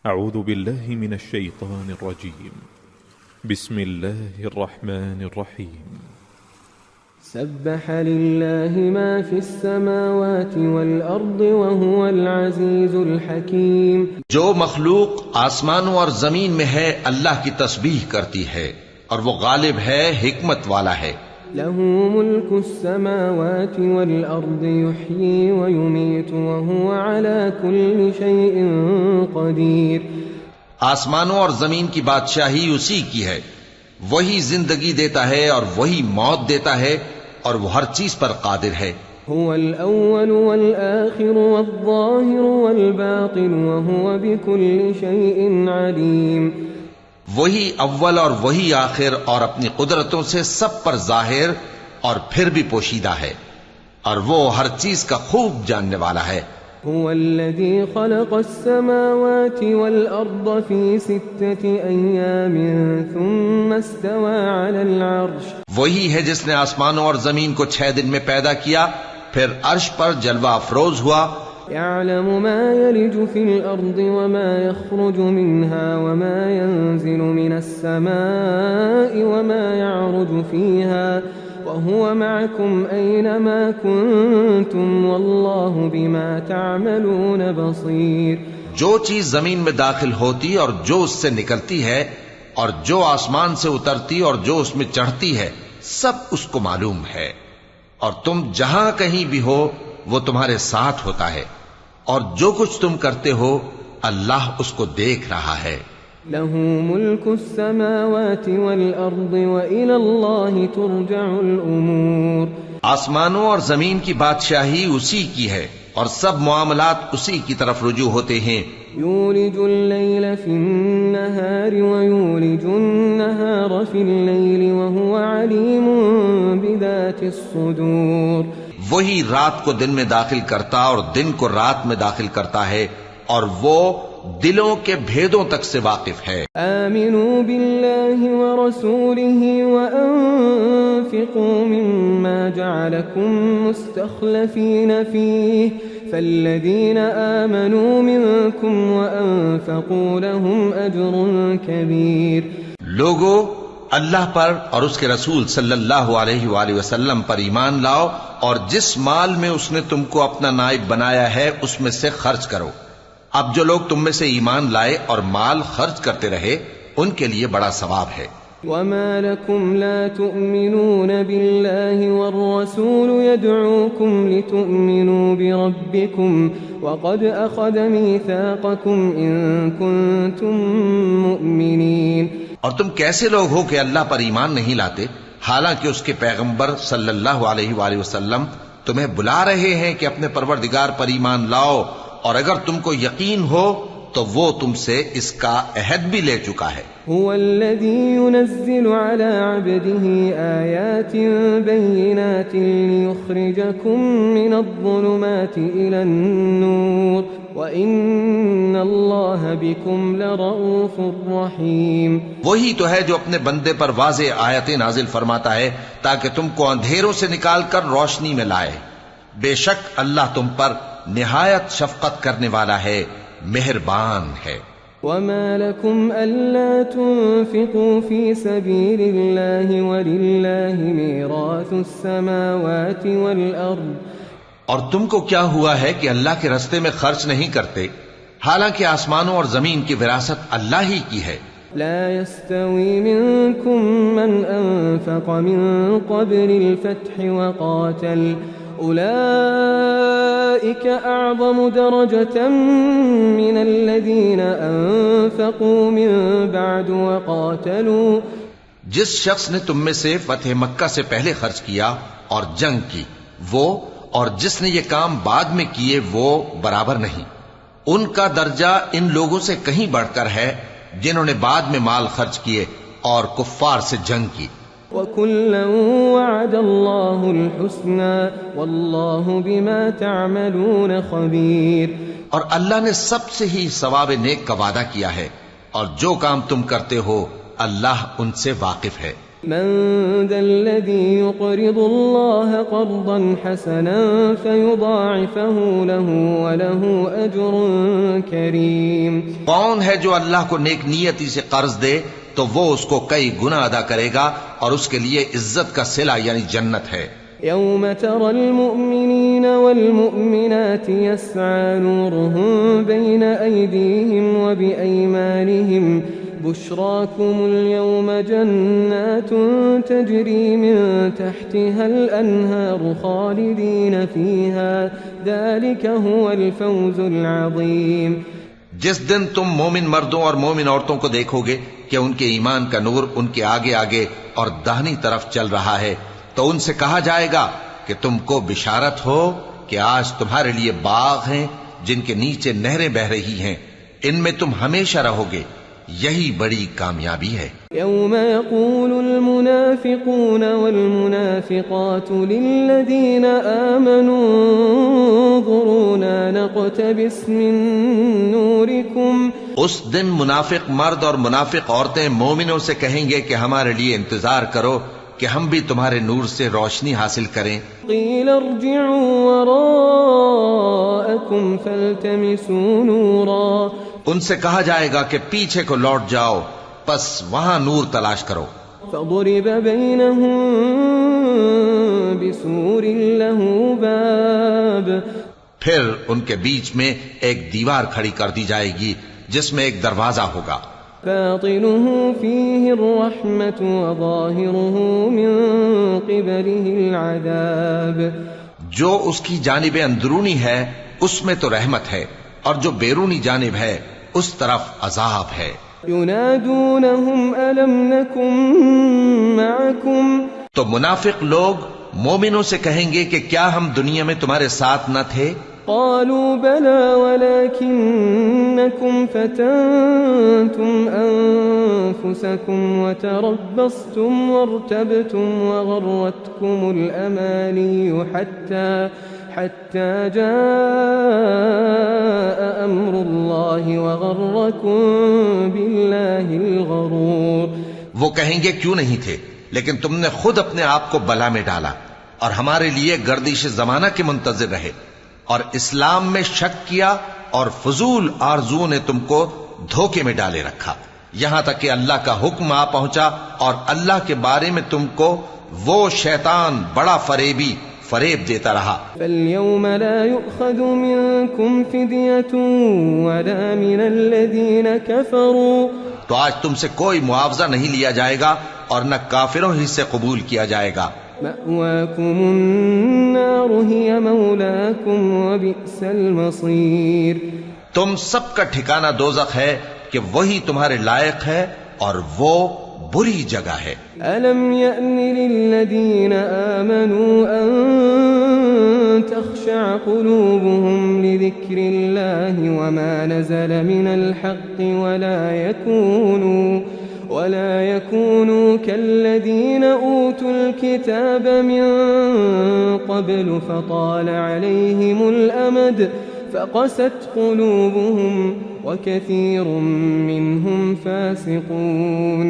أعوذ بالله من الشيطان الرجيم. بسم الله الرحمن الرحيم. سبح لله ما في السماوات والأرض وهو العزيز الحكيم. جو مخلوق آسمانوں اور زمین میں ہے اللہ کی تسبیح کرتی ہے اور وہ غالب ہے، حکمت والا ہے. له ملك السماوات والأرض يحيي ويميت وهو على كل شيء قدير. آسمانوں اور زمین کی بادشاہی اسی کی ہے، وہی زندگی دیتا ہے اور وہی موت دیتا ہے اور وہ ہر چیز پر قادر ہے. هو الأول والآخر والظاهر والباطن وهو بكل شيء عليم. وہی اول اور وہی آخر اور اپنی قدرتوں سے سب پر ظاہر اور پھر بھی پوشیدہ ہے، اور وہ ہر چیز کا خوب جاننے والا ہے. هو الذي خلق السماوات والأرض في 6 أيام ثم استوى على العرش. وہی ہے جس نے آسمانوں اور زمین کو 6 دن میں پیدا کیا، پھر عرش پر جلوہ افروز ہوا. يعلم ما يلج في الأرض وما يخرج منها وما ينزل من السماء وما يعرج فيها وهو معكم أينما كنتم والله بما تعملون بصير. جو چیز زمین میں داخل ہوتی اور جو اس سے نکلتی ہے اور جو آسمان سے اترتی اور جو اس میں چڑھتی ہے، سب اس کو معلوم ہے، اور تم جہاں کہیں بھی ہو وہ تمہارے ساتھ ہوتا ہے، اور جو کچھ تم کرتے ہو اللہ اس کو دیکھ رہا ہے. له ملك السماوات والأرض وإلى الله ترجع الأمور. آسمانوں اور زمین کی بادشاہی اسی کی ہے اور سب معاملات اسی کی طرف رجوع ہوتے ہیں. يولج الليل في النهار ويولج النهار في الليل وهو عليم بذات الصدور. وہی رات کو دن میں داخل کرتا اور دن کو رات میں داخل کرتا ہے، اور وہ دلوں کے بھیدوں تک سے واقف ہے. آمنوا بالله ورسوله وأنفقوا مما جعلكم مستخلفين فيه فالذين آمنوا منكم وأنفقوا لهم أجر كبير. لوگو، اللہ پر اور اس کے رسول صلی اللہ علیہ وآلہ وسلم پر ایمان لاؤ، اور جس مال میں اس نے تم کو اپنا نائب بنایا ہے اس میں سے خرچ کرو. اب جو لوگ تم میں سے ایمان لائے اور مال خرچ کرتے رہے ان کے لیے بڑا ثواب ہے. وما لكم لا تؤمنون بالله والرسول يدعوكم لتؤمنوا بربكم وقد أخذ ميثاقكم إن كنتم مؤمنين. اور تم کیسے لوگ ہو کہ اللہ پر ایمان نہیں لاتے حالانکہ اس کے پیغمبر صلی اللہ علیہ وآلہ وسلم تمہیں بلا رہے ہیں کہ اپنے پروردگار پر ایمان لاؤ، اور اگر تم کو یقین ہو تو وہ تم سے اس کا عہد بھی لے چکا ہے. هو الذي ينزل على عبده آيات بينات ليخرجكم من الظلمات إلى النور وإن الله بكم لرؤوف رحيم. وہی تو ہے جو اپنے بندے پر واضح آیتیں نازل فرماتا ہے تاکہ تم کو اندھیروں سے نکال کر روشنی میں لائے. بے شک اللہ تم پر نہایت شفقت کرنے والا ہے، مہربان ہے. وما لكم ألا تنفقوا في سبيل الله ولله ميراث السماوات والأرض. اور تم کو کیا ہوا ہے کہ اللہ کے راستے میں خرچ نہیں کرتے حالانکہ آسمانوں اور زمین کی وراثت اللہ ہی کی ہے. لا يستوي منكم من أنفق من قبل الفتح وقاتل أولئك أعظم درجة من الذين أنفقوا من بعد وقاتلوا. جس شخص نے تم میں سے فتح مکہ سے پہلے خرچ کیا اور جنگ کی، وہ اور جس نے یہ کام بعد میں کیے وہ برابر نہیں. ان کا درجہ ان لوگوں سے کہیں بڑھ کر ہے جنہوں نے بعد میں مال خرچ کیے اور کفار سے جنگ کی. وَكُلًّا وَعَدَ اللَّهُ الْحُسْنَى وَاللَّهُ بِمَا تَعْمَلُونَ خَبِيرٌ. اور اللہ نے سب سے ہی ثواب نیک کا وعدہ کیا ہے، اور جو کام تم کرتے ہو اللہ ان سے واقف ہے. من ذا الذي يقرض الله قرضا حسنا فيضاعفه له وله أجر كريم. کون ہے جو اللہ کو نیک نیتی سے قرض دے تو وہ اس کو کئی گنا ادا کرے گا اور اس کے لیے عزت کا صلہ یعنی جنت ہے. يوم ترى المؤمنين والمؤمنات يسعى نورهم بين أيديهم وبأيمانهم بشراكم اليوم جنات تجري من تحتها الأنهار خالدين فيها ذلك هو الفوز العظيم. جس دن تم مومن مردوں اور مومن عورتوں کو دیکھو گے کہ ان کے ایمان کا نور ان کے آگے آگے اور داہنی طرف چل رہا ہے تو ان سے کہا جائے گا کہ تم کو بشارت ہو کہ آج تمہارے لیے باغ ہیں جن کے نیچے نہریں بہ رہی ہیں، ان میں تم ہمیشہ رہو گے، یہی بڑی کامیابی ہے. يوم يقول المنافقون والمنافقات للذين آمنوا انظرونا نقتبس من نوركم. اس دن منافق مرد اور منافق عورتیں مومنوں سے کہیں گے کہ ہمارے لیے انتظار کرو کہ ہم بھی تمہارے نور سے روشنی حاصل کریں. قيل ارجعوا وراءكم فالتمسوا نورا. ان سے کہا جائے گا کہ پیچھے کو لوٹ جاؤ، پس وہاں نور تلاش کرو. فضرب بينهم بسور له باب. پھر ان کے بیچ میں ایک دیوار کھڑی کر دی جائے گی جس میں ایک دروازہ ہوگا. باطنه فيه الرحمة وظاهره من قبله العذاب. جو اس کی جانب اندرونی ہے اس میں تو رحمت ہے اور جو بیرونی جانب ہے اس طرف عذاب ہے. ينادونهم ألم نكن معكم. تو منافق لوگ مومنوں سے کہیں گے کہ کیا ہم دنیا میں تمہارے ساتھ نہ تھے؟ قالوا بلى ولكنكم فتنتم أنفسكم وتربصتم وارتبتم وغرتكم الأماني حتى جاء أمر الله وغركم بالله الغرور. وہ کہیں گے کیوں نہیں تھے، لیکن تم نے خود اپنے آپ کو بلا میں ڈالا اور ہمارے لیے گردش زمانہ کے منتظر رہے اور اسلام میں شک کیا اور فضول آرزو نے تم کو دھوکے میں ڈالے رکھا، یہاں تک کہ اللہ کا حکم آ پہنچا اور اللہ کے بارے میں تم کو وہ شیطان بڑا فریب دیتا رہا. فاليوم لا يؤخذ منكم فدية ولا من الذين كفروا. تو آج تم سے کوئی معاوضہ نہیں لیا جائے گا اور نہ کافروں ہی سے قبول کیا جائے گا. مأواكم النار هي مولاكم وبئس المصير. تم سب کا ٹھکانہ دوزخ ہے کہ وہی تمہارے لائق ہے اور وہ بری جگہ ہے. ألم يأن للذين آمنوا أن تخشع قلوبهم لذكر الله وما نزل من الحق ولا يكونوا كالذين أوتوا الكتاب من قبل فطال عليهم الأمد فقست قلوبهم وكثير منهم فاسقون.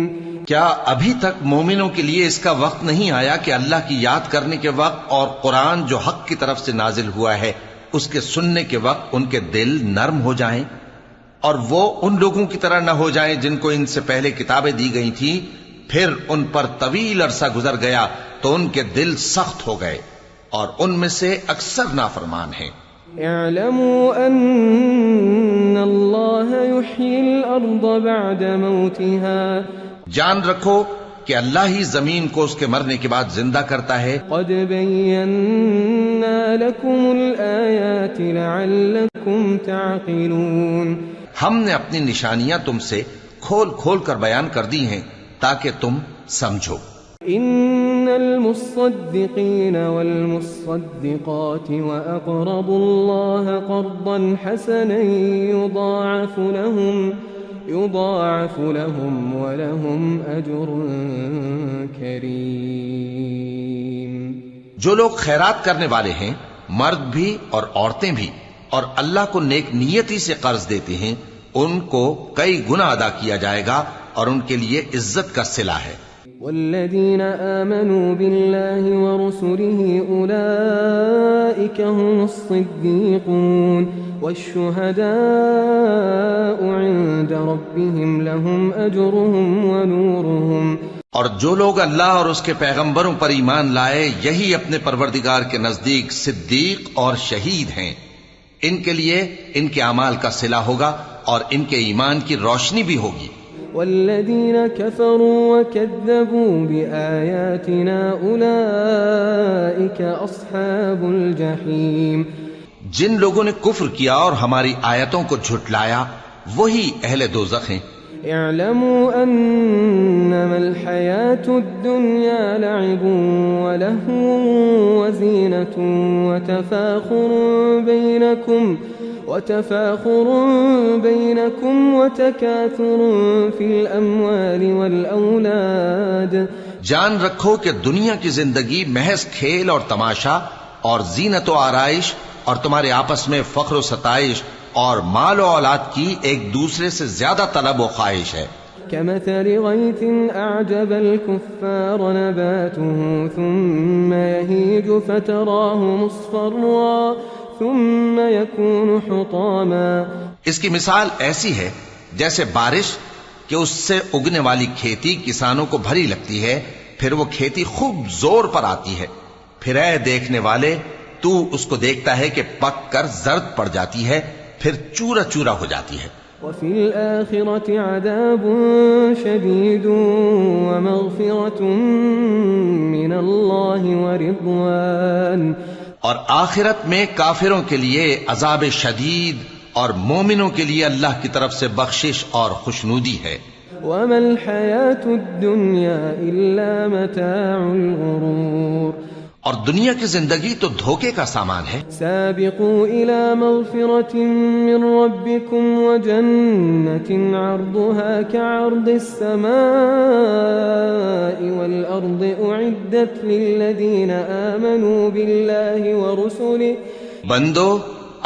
کیا ابھی تک مومنوں کے لیے اس کا وقت نہیں آیا کہ اللہ کی یاد کرنے کے وقت اور قرآن جو حق کی طرف سے نازل ہوا ہے اس کے سننے کے وقت ان کے دل نرم ہو جائیں اور وہ ان لوگوں کی طرح نہ ہو جائیں جن کو ان سے پہلے کتابیں دی گئی تھیں، پھر ان پر طویل عرصہ گزر گیا تو ان کے دل سخت ہو گئے اور ان میں سے اکثر نافرمان ہیں. اعلموا ان اللہ یحیی الارض بعد موتها. جان رکھو کہ اللہ ہی زمین کو اس کے مرنے کے بعد زندہ کرتا ہے. قد بینا لکم الآیات لعلکم تعقلون. ہم نے اپنی نشانیاں تم سے کھول کھول کر بیان کر دی ہیں تاکہ تم سمجھو. ان المصدقین والمصدقات واقرضوا اللہ قرضا حسنا يضاعف لهم ولهم اجر کریم. جو لوگ خیرات کرنے والے ہیں، مرد بھی اور عورتیں بھی، اور اللہ کو نیک نیتی سے قرض دیتے ہیں، ان کو کئی گنا ادا کیا جائے گا اور ان کے لیے عزت کا صلہ ہے. والذين آمنوا بالله ورسله أولئك هم الصديقون والشهداء عند ربهم لهم أجرهم ونورهم. اور جو لوگ اللہ اور اس کے پیغمبروں پر ایمان لائے یہی اپنے پروردگار کے نزدیک صدیق اور شہید ہیں. ان کے لیے ان کے اعمال کا صلہ ہوگا اور ان کے ایمان کی روشنی بھی ہوگی. والذين كفروا وكذبوا بآياتنا أولئك أصحاب الجحيم. جن لوگوں نے کفر کیا اور ہماری آیتوں کو جھٹلایا وہی اہل دوزخ ہیں. اعلموا انما الحياة الدنيا لعب ولهو وزينة وتفاخر بينكم وتكاثر في الأموال والأولاد. جان رکھو کہ دنیا کی زندگی محض کھیل اور تماشا اور زینت و آرائش اور تمہارے آپس میں فخر و ستائش اور مال و اولاد کی ایک دوسرے سے زیادہ طلب و خواہش ہے. كمثل غيث أعجب الكفار نباته ثم يهيج فتراه مصفرا ثم يكون حطاما. اس کی مثال ایسی ہے جیسے بارش کہ اس سے اگنے والی کھیتی کسانوں کو بھری لگتی ہے، پھر وہ کھیتی خوب زور پر آتی ہے، پھر اے دیکھنے والے تو اس کو دیکھتا ہے کہ پک کر زرد پڑ جاتی ہے، پھر چورا چورا ہو جاتی ہے. وفي الآخرة عذاب شديد ومغفرة من الله ورضوان. اور آخرت میں کافروں کے لیے عذاب شدید اور مومنوں کے لیے اللہ کی طرف سے بخشش اور خوشنودی ہے. وما الحياة الدنيا إلا متاع الغرور. اور دنیا کی زندگی تو دھوکے کا سامان ہے. سابقوا إلى مغفرة من ربكم وجنة عرضها كعرض السماء والأرض أعدت للذين آمنوا بالله ورسله. بندو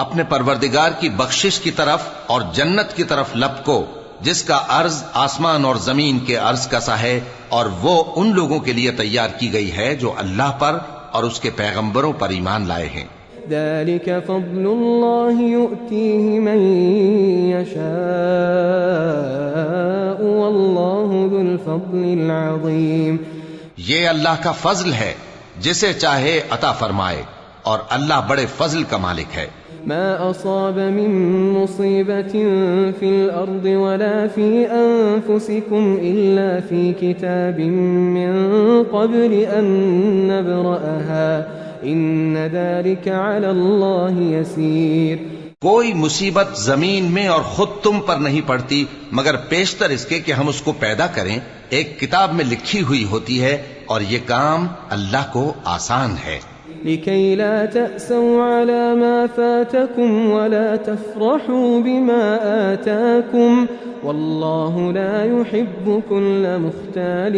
اپنے پروردگار کی بخشش کی طرف اور جنت کی طرف لپکو جس کا عرض آسمان اور زمین کے عرض کا سا ہے، اور وہ ان لوگوں کے لیے تیار کی گئی ہے جو اللہ پر اور اس کے پیغمبروں پر ایمان لائے ہیں. ذلك فضل الله يؤتيه من يشاء والله ذو الفضل العظيم. یہ اللہ کا فضل ہے جسے چاہے عطا فرمائے، اور اللہ بڑے فضل کا مالک ہے. ما أصاب من مصيبة في الأرض ولا في أنفسكم إلا في كتاب من قبل أن نبرأها إن ذلك على الله يسير. کوئی مصیبت زمین میں اور خود تم پر نہیں پڑتی مگر پیشتر اس کے کہ ہم اس کو پیدا کریں ایک کتاب میں لکھی ہوئی ہوتی ہے، اور یہ کام اللہ کو آسان ہے. لكي لا تأسوا على ما فاتكم ولا تفرحوا بما آتاكم والله لا يحب كل مختال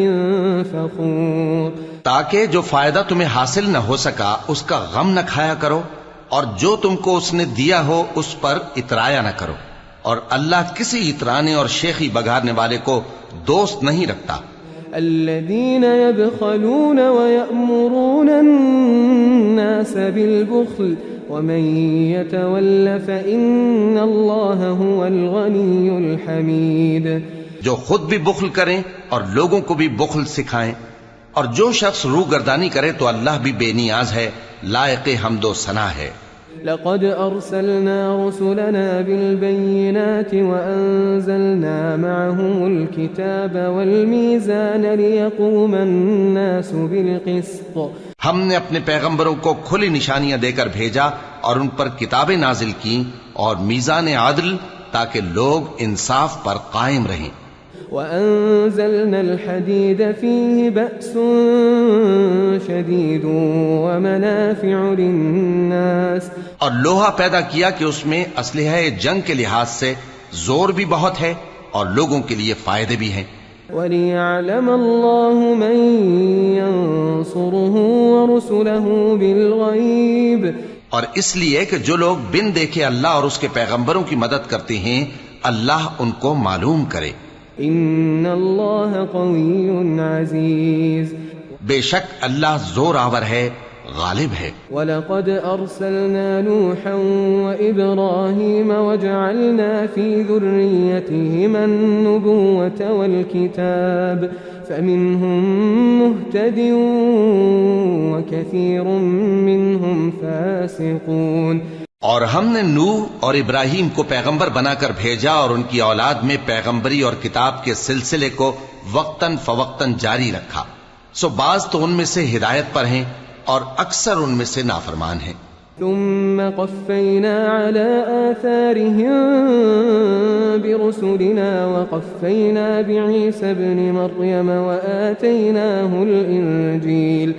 فخور. تاکہ جو فائدہ تمہیں حاصل نہ ہو سکا اس کا غم نہ کھایا کرو، اور جو تم کو اس نے دیا ہو اس پر اترایا نہ کرو، اور اللہ کسی اترانے اور شیخی بگارنے والے کو دوست نہیں رکھتا. الذين يبخلون ويأمرون الناس بالبخل ومن يتول فإن الله هو الغني الحميد. جو خود بھی بخل کریں اور لوگوں کو بھی بخل سکھائیں، اور جو شخص روگردانی کرے تو اللہ بھی بے نیاز ہے، لائق حمد و ثنا ہے. لقد أرسلنا رسلنا بالبينات وأنزلنا معهم الكتاب والميزان ليقوم الناس بالقسط. ہم نے اپنے پیغمبروں کو کھلی نشانیاں دے کر بھیجا اور ان پر کتابیں نازل کی اور میزان عدل تاکہ لوگ انصاف پر قائم رہیں. وأنزلنا الحديد فيه بأس شديد ومنافع للناس. اور لوہا پیدا کیا کہ اس میں اسلحہ جنگ کے لحاظ سے زور بھی بہت ہے اور لوگوں کے لیے فائدے بھی ہیں. وَلِيَعْلَمَ اللَّهُ مَن يَنصُرُهُ وَرُسُلَهُ بِالْغَيْبِ. اور اس لیے کہ جو لوگ بن دیکھے اللہ اور اس کے پیغمبروں کی مدد کرتے ہیں اللہ ان کو معلوم کرے. إن الله قوي عزيز. بے شک اللہ زور آور ہے، غالب ہے. وَلَقَدْ أَرْسَلْنَا نُوحًا وَإِبْرَاهِيمَ وَجَعَلْنَا فِي ذُرِّيَّتِهِمَا النُّبُوَّةَ وَالْكِتَابَ فَمِنْهُمْ مُهْتَدٍ وَكَثِيرٌ مِّنْهُمْ فَاسِقُونَ. اور ہم نے نوح اور ابراہیم کو پیغمبر بنا کر بھیجا اور ان کی اولاد میں پیغمبری اور کتاب کے سلسلے کو وقتاً فوقتاً جاری رکھا. سو بعض تو ان میں سے ہدایت پر ہیں اور اکثر ان میں سے نافرمان ہیں. ثم قفينا على آثارهم برسلنا وقفينا بعيسى ابن مريم وآتيناه الإنجيل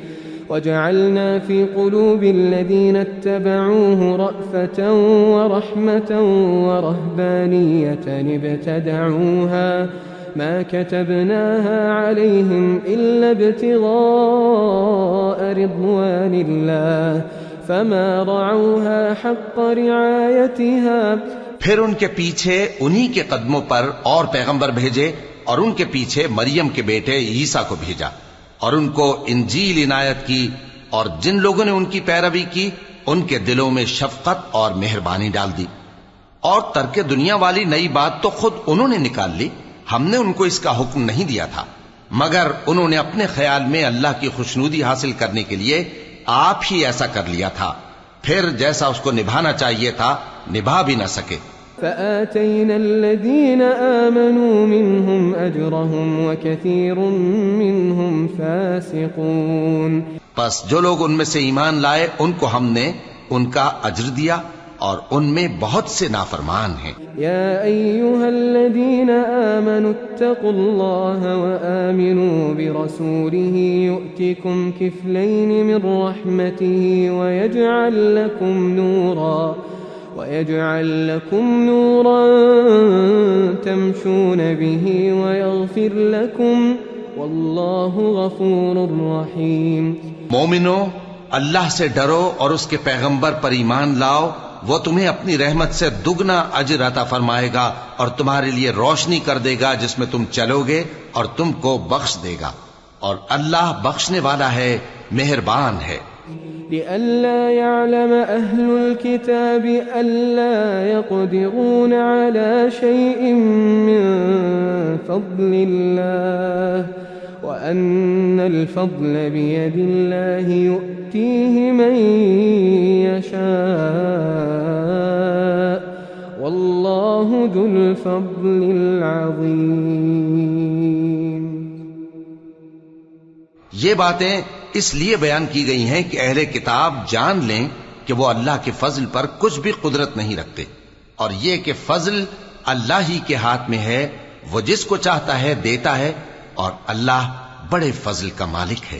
وجعلنا في قلوب الذين اتبعوه رأفة ورحمة ورهبانية ابتدعوها ما كتبناها عليهم إلا ابتغاء رضوان الله فما رعوها حق رعايتها. پھر ان کے پیچھے انہی کے قدموں پر اور پیغمبر بھیجے اور ان کے پیچھے مریم کے بیٹے عیسیٰ کو بھیجا اور ان کو انجیل عنایت کی، اور جن لوگوں نے ان کی پیروی کی ان کے دلوں میں شفقت اور مہربانی ڈال دی. اور ترک دنیا والی نئی بات تو خود انہوں نے نکال لی، ہم نے ان کو اس کا حکم نہیں دیا تھا، مگر انہوں نے اپنے خیال میں اللہ کی خوشنودی حاصل کرنے کے لیے آپ ہی ایسا کر لیا تھا، پھر جیسا اس کو نبھانا چاہیے تھا نبھا بھی نہ سکے. فآتينا الذين آمنوا منهم أجرهم وكثير منهم فاسقون. پس جو لوگ ان میں سے ایمان لائے ان کو ہم نے ان کا اجر دیا اور ان میں بہت سے نافرمان ہیں. يا أيها الذين آمنوا اتقوا الله وآمنوا برسوله يؤتكم كفلين من رحمته ويجعل لكم نورا تمشون به ويغفر لكم والله غفور رحيم. مومنو، اللہ سے ڈرو اور اس کے پیغمبر پر ایمان لاؤ، وہ تمہیں اپنی رحمت سے دگنا اجر عطا فرمائے گا اور تمہارے لیے روشنی کر دے گا جس میں تم چلو گے اور تم کو بخش دے گا، اور اللہ بخشنے والا ہے، مہربان ہے. لئلا يعلم أهل الكتاب ألا يقدرون على شيء من فضل الله وأن الفضل بيد الله يؤتيه من يشاء والله ذو الفضل العظيم. یہ باتیں اس لیے بیان کی گئی ہیں کہ اہل کتاب جان لیں کہ وہ اللہ کے فضل پر کچھ بھی قدرت نہیں رکھتے، اور یہ کہ فضل اللہ ہی کے ہاتھ میں ہے، وہ جس کو چاہتا ہے دیتا ہے، اور اللہ بڑے فضل کا مالک ہے.